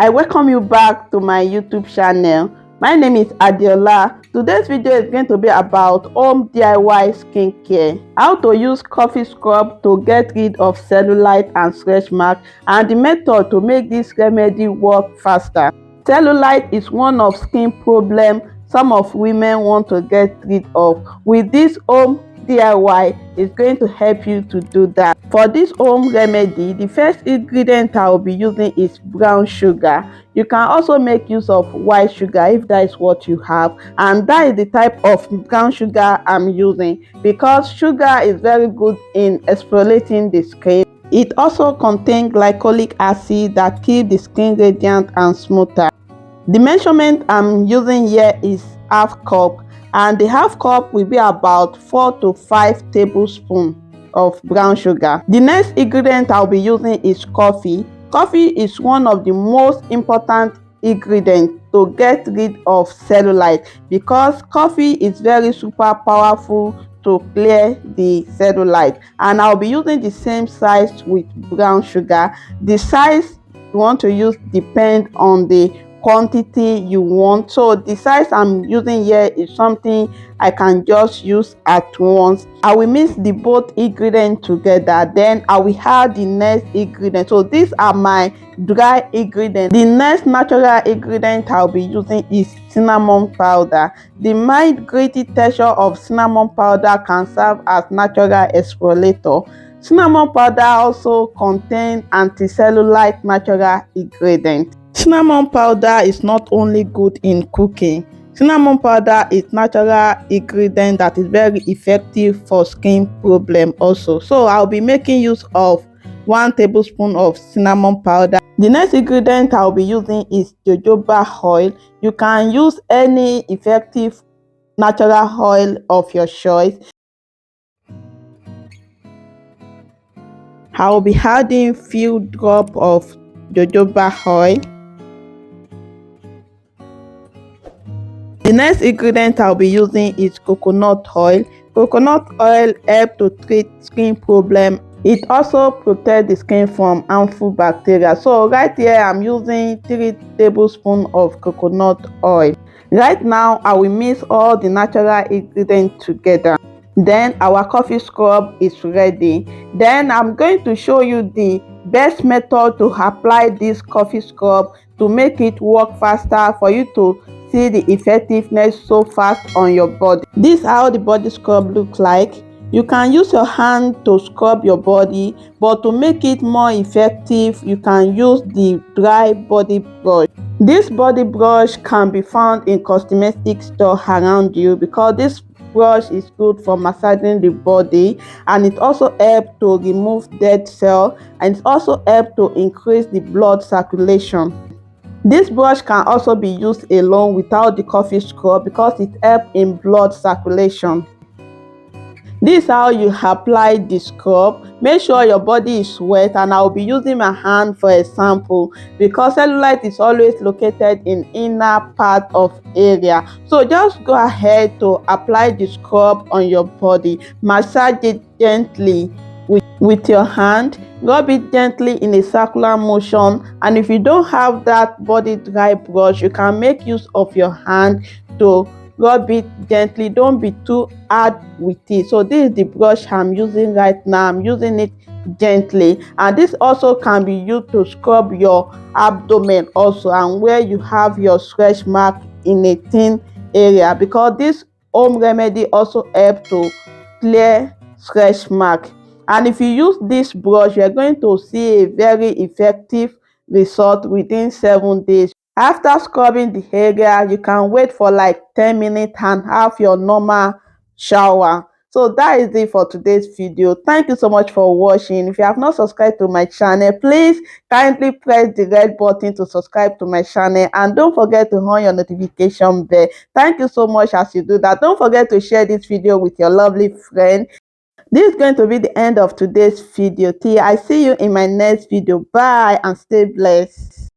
I welcome you back to my YouTube channel. My name is Adiola. Today's video is going to be about home DIY skincare. How to use coffee scrub to get rid of cellulite and stretch mark, and the method to make this remedy work faster. Cellulite is one of skin problem some of women want to get rid of. With this home DIY is going to help you to do that. For this home remedy, the first ingredient I will be using is brown sugar. You can also make use of white sugar if that is what you have, and that is the type of brown sugar I'm using because sugar is very good in exfoliating the skin. It also contains glycolic acid that keeps the skin radiant and smoother. The measurement I'm using here is half cup, and the half cup will be about 4 to 5 tablespoons of brown sugar. The next ingredient I'll be using is coffee. Coffee is one of the most important ingredients to get rid of cellulite because coffee is very super powerful to clear the cellulite, and I'll be using the same size with brown sugar. The size you want to use depends on the quantity you want, so the size I'm using here is something I can just use at once. I will mix the both ingredients together, then I will add the next ingredient. So these are my dry ingredients. The next natural ingredient I'll be using is cinnamon powder. The mild gritty texture of cinnamon powder can serve as natural exfoliator. Cinnamon powder also contains anti-cellulite natural ingredient. Cinnamon powder is not only good in cooking. Cinnamon powder is natural ingredient that is very effective for skin problem also. So I'll be making use of 1 tablespoon of cinnamon powder. The next ingredient I'll be using is jojoba oil. You can use any effective natural oil of your choice. I will be adding few drops of jojoba oil. The next ingredient I'll be using is coconut oil. Coconut oil helps to treat skin problem. It also protects the skin from harmful bacteria. So right here I'm using 3 tablespoons of coconut oil. Right now I will mix all the natural ingredients together. Then our coffee scrub is ready. Then I'm going to show you the best method to apply this coffee scrub to make it work faster for you to see the effectiveness so fast on your body. This is how the body scrub looks like. You can use your hand to scrub your body, but to make it more effective you can use the dry body brush. This body brush can be found in cosmetic store around you because this brush is good for massaging the body, and it also helps to remove dead cells, and it also helps to increase the blood circulation. This brush can also be used alone without the coffee scrub because it helps in blood circulation. This is how you apply the scrub. Make sure your body is wet, and I will be using my hand for a sample because cellulite is always located in inner part of area. So just go ahead to apply the scrub on your body. Massage it gently with your hand. Rub it gently in a circular motion, and if you don't have that body dry brush, you can make use of your hand to rub it gently. Don't be too hard with it. So this is the brush I'm using right now. I'm using it gently, and this also can be used to scrub your abdomen also, and where you have your stretch mark in a thin area, because this home remedy also helps to clear stretch mark. And if you use this brush, you are going to see a very effective result within 7 days. After scrubbing the area, you can wait for like 10 minutes and have your normal shower. So that is it for today's video. Thank you so much for watching. If you have not subscribed to my channel, please kindly press the red button to subscribe to my channel, and don't forget to on your notification bell. Thank you so much as you do that. Don't forget to share this video with your lovely friend. This is going to be the end of today's video. Till I see you in my next video. Bye and stay blessed.